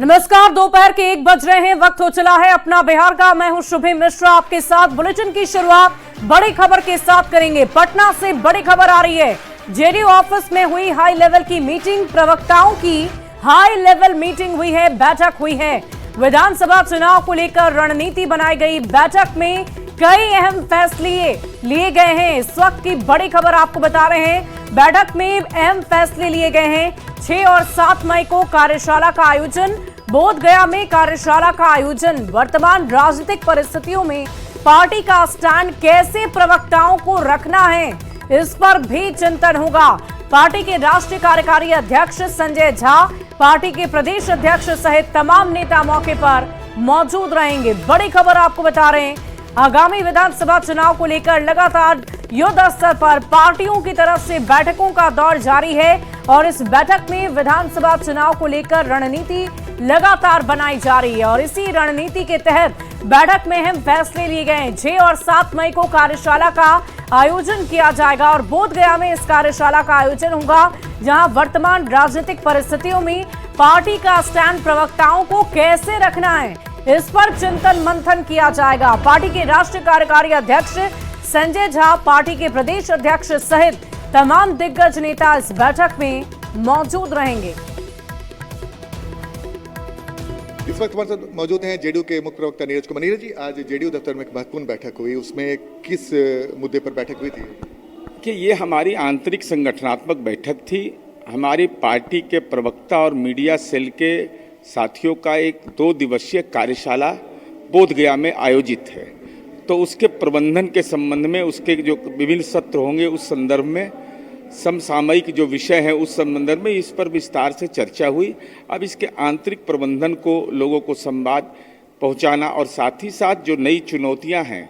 नमस्कार, दोपहर के 1 बज रहे हैं। वक्त हो चला है अपना बिहार का। मैं हूं शुभम मिश्रा आपके साथ। बुलेटिन की शुरुआत बड़ी खबर के साथ करेंगे। पटना से बड़ी खबर आ रही है। जेडीयू ऑफिस में हुई हाई लेवल की मीटिंग, प्रवक्ताओं की हाई लेवल मीटिंग हुई है, बैठक हुई है। विधानसभा चुनाव को लेकर रणनीति बनाई गई। बैठक में कई अहम फैसले लिए गए हैं। इस वक्त की बड़ी खबर आपको बता रहे हैं। बैठक में अहम फैसले लिए गए हैं। 6 और 7 मई को कार्यशाला का आयोजन, बोध गया में कार्यशाला का आयोजन। वर्तमान राजनीतिक परिस्थितियों में पार्टी का स्टैंड कैसे प्रवक्ताओं को रखना है, इस पर भी चिंतन होगा। पार्टी के राष्ट्रीय कार्यकारी अध्यक्ष संजय झा, पार्टी के प्रदेश अध्यक्ष सहित तमाम नेता मौके पर मौजूद रहेंगे। बड़ी खबर आपको बता रहे हैं। आगामी विधानसभा चुनाव को लेकर लगातार युद्ध स्तर पर पार्टियों की तरफ से बैठकों का दौर जारी है और इस बैठक में विधानसभा चुनाव को लेकर रणनीति लगातार बनाई जा रही है और इसी रणनीति के तहत बैठक में अहम फैसले लिए गए हैं। 6 और 7 मई को कार्यशाला का आयोजन किया जाएगा और बोध गया में इस कार्यशाला का आयोजन होगा, जहां वर्तमान राजनीतिक परिस्थितियों में पार्टी का स्टैंड प्रवक्ताओं को कैसे रखना है, इस पर चिंतन मंथन किया जाएगा। पार्टी के राष्ट्रीय कार्यकारी अध्यक्ष संजय झा, पार्टी के प्रदेश अध्यक्ष सहित तमाम दिग्गज नेता इस बैठक में मौजूद रहेंगे। इस वक्त हमारे साथ मौजूद हैं जेडीयू के मुख्य प्रवक्ता नीरज कुमार। नीरज जी, आज जेडीयू दफ्तर में एक महत्वपूर्ण बैठक हुई, उसमें किस मुद्दे पर बैठक हुई थी? कि ये हमारी आंतरिक संगठनात्मक बैठक थी। हमारी पार्टी के प्रवक्ता और मीडिया सेल के साथियों का एक 2 दिवसीय कार्यशाला बोध गया में आयोजित है, तो उसके प्रबंधन के संबंध में, उसके जो विभिन्न सत्र होंगे उस संदर्भ में, समसामयिक जो विषय है उस संबंध में इस पर विस्तार से चर्चा हुई। अब इसके आंतरिक प्रबंधन को, लोगों को संवाद पहुंचाना और साथ ही साथ जो नई चुनौतियां हैं,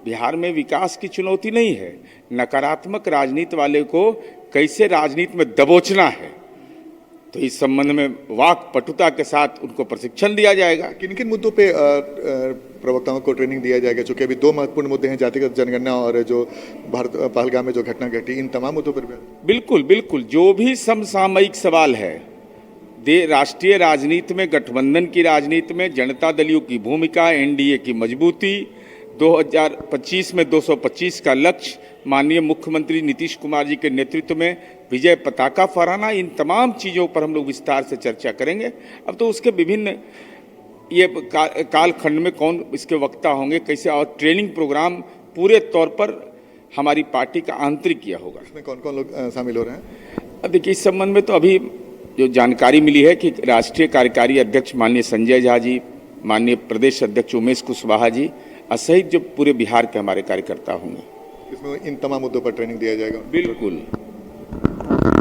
बिहार में विकास की चुनौती नहीं है, नकारात्मक राजनीति वाले को कैसे राजनीति में दबोचना है, तो इस संबंध में वाक पटुता के साथ उनको प्रशिक्षण दिया जाएगा। किन किन मुद्दों पे प्रवक्ताओं को ट्रेनिंग दिया जाएगा? चूंकि अभी 2 महत्वपूर्ण मुद्दे हैं, जातिगत जनगणना और जो पहलगाम में जो घटना घटी, इन तमाम मुद्दों पर बिल्कुल बिल्कुल जो भी समसामयिक सवाल है, राष्ट्रीय राजनीति में, गठबंधन की राजनीति में जनता दलियों की भूमिका, एनडीए की मजबूती, 2025 में 225 का लक्ष्य, माननीय मुख्यमंत्री नीतीश कुमार जी के नेतृत्व में विजय पताका फहराना, इन तमाम चीज़ों पर हम लोग विस्तार से चर्चा करेंगे। अब तो उसके विभिन्न ये कालखंड में कौन इसके वक्ता होंगे, कैसे, और ट्रेनिंग प्रोग्राम पूरे तौर पर हमारी पार्टी का आंतरिक किया होगा। इसमें कौन कौन लोग शामिल हो रहे हैं? अब देखिए, इस संबंध में तो अभी जो जानकारी मिली है कि राष्ट्रीय कार्यकारी अध्यक्ष माननीय संजय झा जी, माननीय प्रदेश अध्यक्ष उमेश कुशवाहा जी सहित जो पूरे बिहार के हमारे कार्यकर्ता होंगे। इसमें इन तमाम मुद्दों पर ट्रेनिंग दिया जाएगा। बिल्कुल।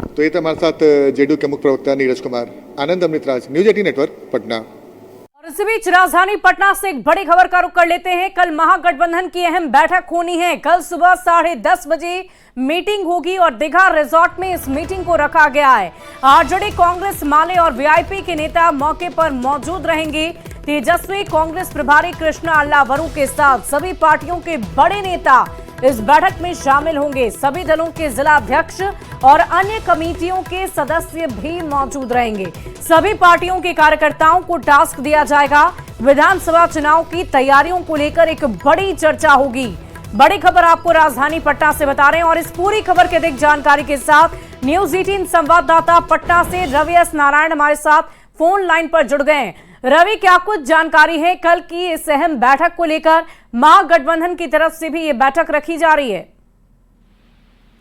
तो ये था हमारे साथ जेडीयू के मुख्य प्रवक्ता नीरज कुमार। आनंद अमृतराज, न्यूज 18 नेटवर्क, पटना। और इसी बीच राजधानी पटना से एक बड़ी खबर का रुख कर लेते हैं। कल महागठबंधन की अहम बैठक होनी है। कल सुबह 10:30 बजे मीटिंग होगी और दीघा रिजॉर्ट में इस मीटिंग को रखा गया है। आरजेडी, कांग्रेस, माले और वीआईपी के नेता मौके पर मौजूद रहेंगे। तेजस्वी, कांग्रेस प्रभारी कृष्णा अल्लावरू के साथ सभी पार्टियों के बड़े नेता इस बैठक में शामिल होंगे। सभी दलों के जिला अध्यक्ष और अन्य कमेटियों के सदस्य भी मौजूद रहेंगे। सभी पार्टियों के कार्यकर्ताओं को टास्क दिया जाएगा। विधानसभा चुनाव की तैयारियों को लेकर एक बड़ी चर्चा होगी। बड़ी खबर आपको राजधानी पटना से बता रहे हैं और इस पूरी खबर के अधिक जानकारी के साथ न्यूज 18 संवाददाता पटना से रवि एस नारायण हमारे साथ फोन लाइन पर जुड़ गए हैं। रवि, क्या कुछ जानकारी है कल की इस अहम बैठक को लेकर? महागठबंधन की तरफ से भी ये बैठक रखी जा रही है।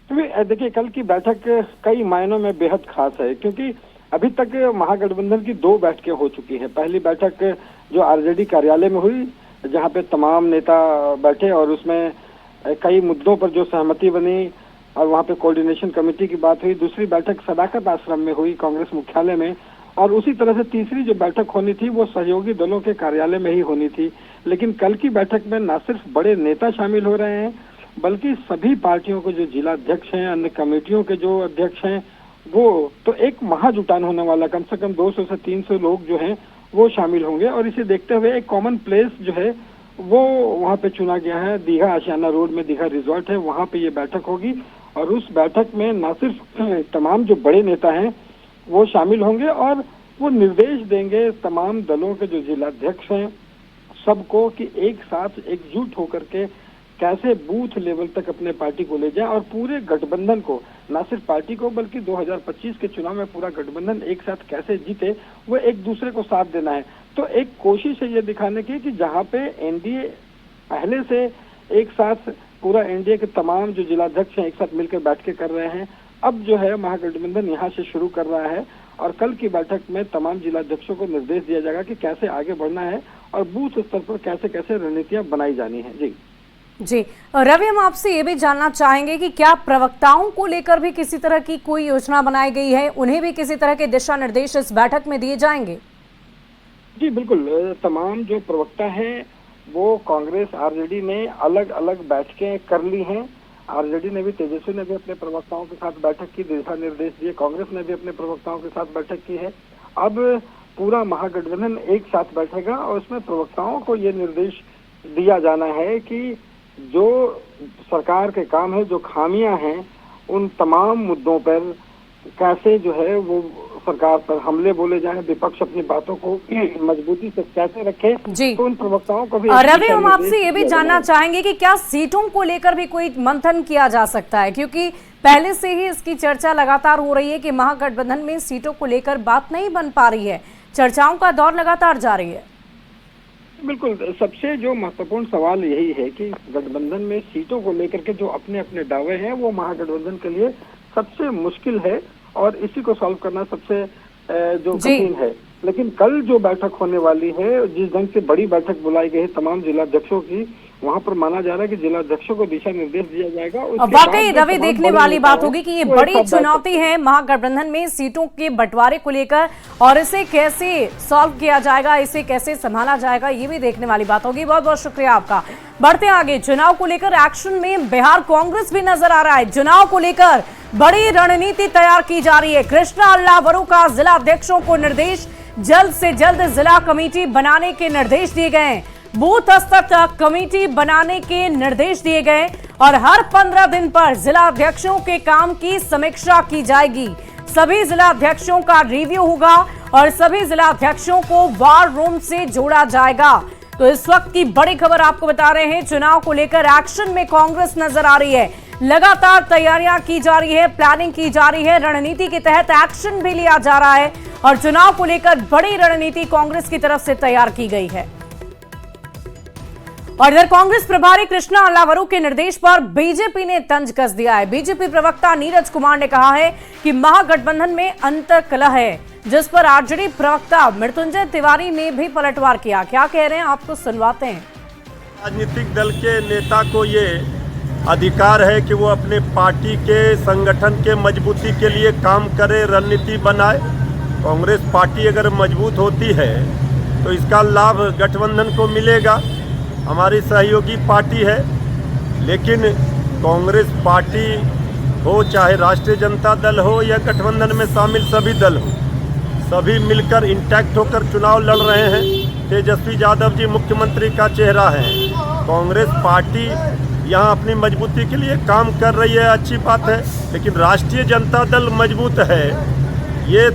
देखिए, कल की बैठक कई मायनों में बेहद खास है, क्योंकि अभी तक महागठबंधन की 2 बैठकें हो चुकी हैं। पहली बैठक जो आरजेडी कार्यालय में हुई, जहां पे तमाम नेता बैठे और उसमें कई मुद्दों पर जो सहमति बनी और वहां पे कोऑर्डिनेशन कमेटी की बात हुई। दूसरी बैठक सदाकत आश्रम में हुई, कांग्रेस मुख्यालय में, और उसी तरह से तीसरी जो बैठक होनी थी वो सहयोगी दलों के कार्यालय में ही होनी थी। लेकिन कल की बैठक में न सिर्फ बड़े नेता शामिल हो रहे हैं, बल्कि सभी पार्टियों के जो जिला अध्यक्ष हैं, अन्य कमेटियों के जो अध्यक्ष हैं, वो तो एक महाजुटान होने वाला, कम से कम 200 से 300 लोग जो हैं वो शामिल होंगे। और इसे देखते हुए एक कॉमन प्लेस जो है वो वहाँ पे चुना गया है। दीघा आशियाना रोड में दीघा रिजॉर्ट है, वहाँ पे ये बैठक होगी और उस बैठक में न सिर्फ तमाम जो बड़े नेता हैं वो शामिल होंगे और वो निर्देश देंगे तमाम दलों के जो जिलाध्यक्ष हैं सबको कि एक साथ एकजुट होकर के कैसे बूथ लेवल तक अपने पार्टी को ले जाएं और पूरे गठबंधन को, ना सिर्फ पार्टी को बल्कि 2025 के चुनाव में पूरा गठबंधन एक साथ कैसे जीते, वो एक दूसरे को साथ देना है। तो एक कोशिश है ये दिखाने की कि जहां पे एनडीए पहले से एक साथ पूरा एनडीए के तमाम जो जिलाध्यक्ष हैं एक साथ मिलकर बैठ के कर रहे हैं, अब जो है महागठबंधन यहाँ से शुरू कर रहा है और कल की बैठक में तमाम जिलाध्यक्षों को निर्देश दिया जाएगा कि कैसे आगे बढ़ना है और बूथ स्तर पर कैसे कैसे रणनीतियां बनाई जानी है। जी रवि, हम आपसे ये भी जानना चाहेंगे कि क्या प्रवक्ताओं को लेकर भी किसी तरह की कोई योजना बनाई गई है, उन्हें भी किसी तरह के दिशा निर्देश इस बैठक में दिए जाएंगे? जी बिल्कुल, तमाम जो प्रवक्ता हैं वो कांग्रेस आरजेडी ने अलग अलग बैठकें कर ली हैं। आरजेडी ने भी, तेजस्वी ने भी अपने प्रवक्ताओं के साथ बैठक की, दिशा निर्देश दिए, कांग्रेस ने भी अपने प्रवक्ताओं के साथ बैठक की है। अब पूरा महागठबंधन एक साथ बैठेगा और उसमें प्रवक्ताओं को ये निर्देश दिया जाना है कि जो सरकार के काम है, जो खामियां हैं, उन तमाम मुद्दों पर कैसे जो है वो सरकार पर हमले बोले जाएं, विपक्ष अपनी बातों को मजबूती से कैसे रखे। तो उन प्रवक्ताओं को भी रवि, हम आपसे ये भी जानना चाहेंगे कि क्या सीटों को लेकर भी कोई मंथन किया जा सकता है, क्योंकि पहले से ही इसकी चर्चा लगातार हो रही है कि महागठबंधन में सीटों को लेकर बात नहीं बन पा रही है, चर्चाओं का दौर लगातार जारी है। बिल्कुल, सबसे जो महत्वपूर्ण सवाल यही है कि गठबंधन में सीटों को लेकर के जो अपने अपने दावे हैं वो महागठबंधन के लिए सबसे मुश्किल है और इसी को सॉल्व करना सबसे जो कठिन है। लेकिन कल जो बैठक होने वाली है, जिस ढंग से बड़ी बैठक बुलाई गई है तमाम जिलाध्यक्षों की, वहां पर माना जा रहा है कि जिलाध्यक्षों को दिशा निर्देश दिया जाएगा। वाकई रवि, देखने वाली बात होगी कि ये बड़ी चुनौती है महागठबंधन में सीटों के बंटवारे को लेकर और इसे कैसे सॉल्व किया जाएगा, इसे कैसे संभाला जाएगा, ये भी देखने वाली बात होगी। बहुत बहुत शुक्रिया आपका। बढ़ते आगे, चुनाव को लेकर एक्शन में बिहार कांग्रेस भी नजर आ रहा है। चुनाव को लेकर बड़ी रणनीति तैयार की जा रही है। कृष्णा अल्लावरू का जिला अध्यक्षों को निर्देश, जल्द से जल्द जिला कमेटी बनाने के निर्देश दिए गए, बूथ स्तर तक कमेटी बनाने के निर्देश दिए गए और हर 15 दिन पर जिला अध्यक्षों के काम की समीक्षा की जाएगी। सभी जिला अध्यक्षों का रिव्यू होगा और सभी जिला अध्यक्षों को वार रूम से जोड़ा जाएगा। तो इस वक्त की बड़ी खबर आपको बता रहे हैं, चुनाव को लेकर एक्शन में कांग्रेस नजर आ रही है। लगातार तैयारियां की जा रही है, प्लानिंग की जा रही है, रणनीति के तहत एक्शन भी लिया जा रहा है और चुनाव को लेकर बड़ी रणनीति कांग्रेस की तरफ से तैयार की गई है। और इधर कांग्रेस प्रभारी कृष्णा अल्लावरू के निर्देश पर बीजेपी ने तंज कस दिया है। बीजेपी प्रवक्ता नीरज कुमार ने कहा है कि महागठबंधन में अंतर्कलह है, जिस पर आरजेडी प्रवक्ता मृत्युंजय तिवारी ने भी पलटवार किया। क्या कह रहे हैं आपको सुनवाते हैं। राजनीतिक दल के नेता को ये अधिकार है कि वो अपने पार्टी के संगठन के मजबूती के लिए काम करे, रणनीति बनाए। कांग्रेस पार्टी अगर मजबूत होती है तो इसका लाभ गठबंधन को मिलेगा। हमारी सहयोगी पार्टी है, लेकिन कांग्रेस पार्टी हो, चाहे राष्ट्रीय जनता दल हो या गठबंधन में शामिल सभी दल हो, सभी मिलकर इंटैक्ट होकर चुनाव लड़ रहे हैं। तेजस्वी यादव जी मुख्यमंत्री का चेहरा है। कांग्रेस पार्टी यहाँ अपनी मजबूती के लिए काम कर रही है, अच्छी बात है, लेकिन राष्ट्रीय जनता दल मजबूत है, ये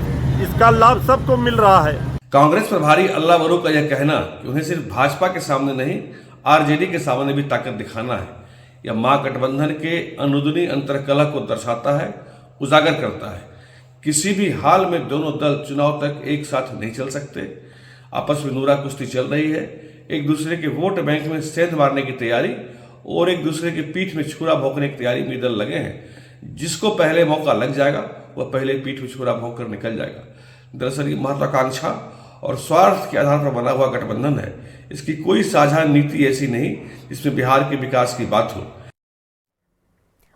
इसका लाभ सबको मिल रहा है। कांग्रेस प्रभारी अल्लावरू का यह कहना कि उन्हें सिर्फ भाजपा के सामने नहीं, आरजेडी के सामने भी ताकत दिखाना है, यह महागठबंधन के अनुदिनी अंतर्कलह को दर्शाता है, उजागर करता है। किसी भी हाल में दोनों दल चुनाव तक एक साथ नहीं चल सकते। आपस में नूरा कुश्ती चल रही है, एक दूसरे के वोट बैंक में सेंध मारने की तैयारी और एक दूसरे की पीठ में छुरा भोंकने की तैयारी में दल लगे हैं। जिसको पहले मौका लग जाएगा वह पहले पीठ में छुरा भोंक कर निकल जाएगा। दरअसल ये महत्वाकांक्षा और स्वार्थ के आधार पर बना हुआ गठबंधन है। इसकी कोई साझा नीति ऐसी नहीं जिसमें बिहार के विकास की बात हो।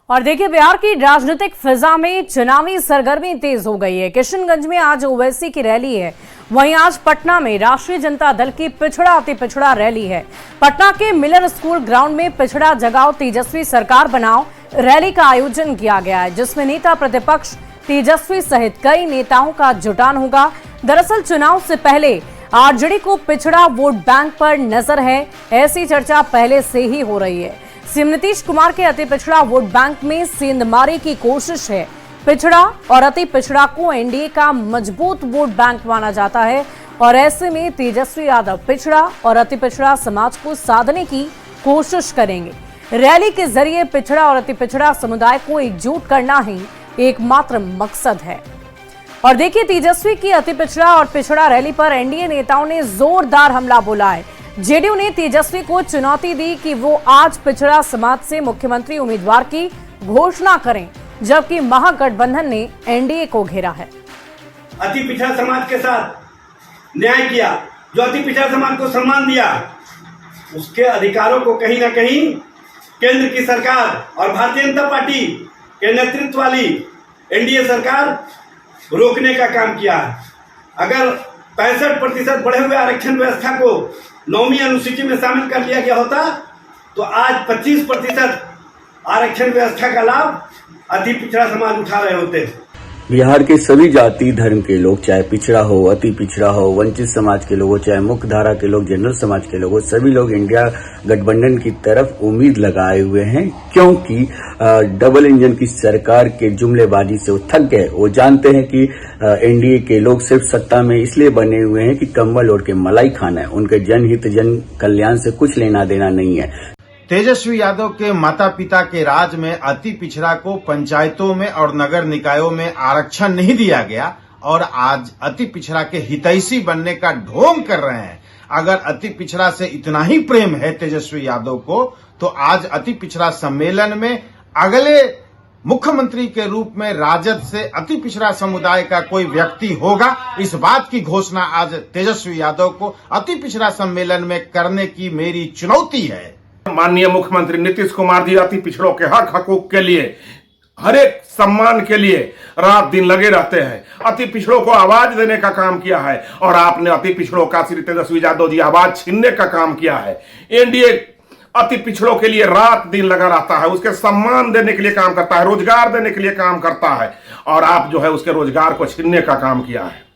और देखिए, बिहार की राजनीतिक फिजा में चुनावी सरगर्मी तेज हो गई है। किशनगंज में आज ओवैसी की रैली है, वहीं आज पटना में राष्ट्रीय जनता दल की पिछड़ा अति पिछड़ा रैली है। पटना के मिलर स्कूल ग्राउंड में पिछड़ा जगाओ तेजस्वी सरकार बनाओ रैली का आयोजन किया गया है, जिसमें नेता प्रतिपक्ष तेजस्वी सहित कई नेताओं का जुटान होगा। दरअसल चुनाव से पहले आरजेडी को पिछड़ा वोट बैंक पर नजर है, ऐसी चर्चा पहले से ही हो रही है। सीएम नीतीश कुमार के अति पिछड़ा वोट बैंक में सेंधमारी की कोशिश है। पिछड़ा और अति पिछड़ा को एनडीए का मजबूत वोट बैंक माना जाता है और ऐसे में तेजस्वी यादव पिछड़ा और अति पिछड़ा समाज को साधने की कोशिश करेंगे। रैली के जरिए पिछड़ा और अति पिछड़ा समुदाय को एकजुट करना ही एकमात्र मकसद है। और देखिए, तेजस्वी की अति पिछड़ा और पिछड़ा रैली पर एनडीए नेताओं ने जोरदार हमला बोला है। जेडीयू ने तेजस्वी को चुनौती दी कि वो आज पिछड़ा समाज से मुख्यमंत्री उम्मीदवार की घोषणा करें, जबकि महागठबंधन ने एनडीए को घेरा है। अति पिछड़ा समाज के साथ न्याय किया, जो अति पिछड़ा समाज को सम्मान दिया, उसके अधिकारों को कहीं ना कहीं केंद्र की सरकार और भारतीय जनता पार्टी के नेतृत्व वाली एनडीए सरकार रोकने का काम किया। अगर 65% बढ़े हुए आरक्षण व्यवस्था को 9वीं अनुसूची में शामिल कर लिया गया होता तो आज 25% आरक्षण व्यवस्था का लाभ अति पिछड़ा समाज उठा रहे होते। बिहार के सभी जाति धर्म के लोग, चाहे पिछड़ा हो, अति पिछड़ा हो, वंचित समाज के लोगों, चाहे मुख्य धारा के लोग, जनरल समाज के लोगों, सभी लोग इंडिया गठबंधन की तरफ उम्मीद लगाए हुए हैं, क्योंकि डबल इंजन की सरकार के जुमलेबाजी से वो थक गए। वो जानते हैं कि एनडीए के लोग सिर्फ सत्ता में इसलिए बने हुए हैं कि कंबल ओढ़ के मलाई खाना है, उनके जनहित जन कल्याण से कुछ लेना देना नहीं है। तेजस्वी यादव के माता पिता के राज में अति पिछड़ा को पंचायतों में और नगर निकायों में आरक्षण नहीं दिया गया और आज अति पिछड़ा के हितैषी बनने का ढोंग कर रहे हैं। अगर अति पिछड़ा से इतना ही प्रेम है तेजस्वी यादव को, तो आज अति पिछड़ा सम्मेलन में अगले मुख्यमंत्री के रूप में राजद से अति पिछड़ा समुदाय का कोई व्यक्ति होगा। इस बात की घोषणा आज तेजस्वी यादव को अति पिछड़ा सम्मेलन में करने की मेरी चुनौती है। माननीय मुख्यमंत्री नीतीश कुमार जी अति पिछड़ों के हक हकूक के लिए, हर एक सम्मान के लिए रात दिन लगे रहते हैं। अति पिछड़ों को आवाज देने का काम किया है और आपने अति पिछड़ों का श्री तेजस्वी यादव जी आवाज छीनने का काम किया है। एनडीए अति पिछड़ों के लिए रात दिन लगा रहता है, उसके सम्मान देने के लिए काम करता है, रोजगार देने के लिए काम करता है और आप जो है उसके रोजगार को छीनने का काम किया है।